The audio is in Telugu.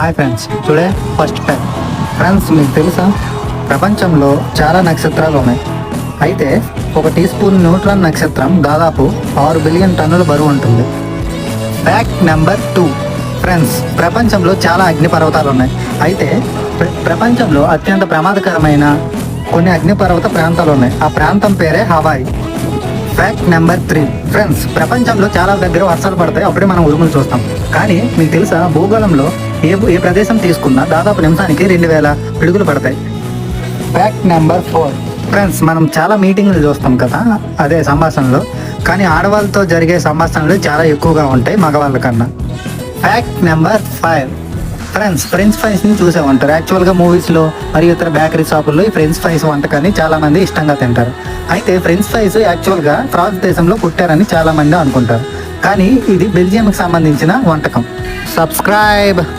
Hi friends, today first fact. Friends, మీకు తెలుసా ప్రపంచంలో చాలా నక్షత్రాలు ఉన్నాయి. అయితే ఒక టీ స్పూన్ న్యూట్రాన్ నక్షత్రం దాదాపు 6 బిలియన్ టన్నుల బరువు ఉంటుంది. Fact number 2. ఫ్రెండ్స్, ప్రపంచంలో చాలా అగ్నిపర్వతాలు ఉన్నాయి. అయితే ప్రపంచంలో అత్యంత ప్రమాదకరమైన కొన్ని అగ్నిపర్వత ప్రాంతాలు ఉన్నాయి. ఆ ప్రాంతం పేరే హవాయి. Fact number 3. ఫ్రెండ్స్, ప్రపంచంలో చాలా దగ్గర వర్షాలు పడతాయి, అప్పుడే మనం ఉరుములు చూస్తాం. కానీ మీకు తెలుసా, భూగోళంలో ఏ ప్రదేశం తీసుకున్నా దాదాపు నిమిషానికి 2000 పిడుగులు పడతాయి. Fact number 4. ఫ్రెండ్స్, మనం చాలా మీటింగ్లు చూస్తాం కదా, అదే సంభాషణలు. కానీ ఆడవాళ్ళతో జరిగే సంభాషణలు చాలా ఎక్కువగా ఉంటాయి మగవాళ్ళ కన్నా. Fact number 5. ఫ్రెండ్స్, ఫ్రెంచ్ ఫ్రైస్ని చూసే ఉంటారు. యాక్చువల్గా మూవీస్లో మరియు ఇతర బేకరీ షాపుల్లో ఈ ఫ్రెంచ్ ఫ్రైస్ వంటకాన్ని చాలామంది ఇష్టంగా తింటారు. అయితే ఫ్రెంచ్ ఫ్రైస్ యాక్చువల్గా ఫ్రాన్స్ దేశంలో పుట్టారని చాలామంది అనుకుంటారు. కానీ ఇది బెల్జియంకి సంబంధించిన వంటకం. సబ్స్క్రైబ్.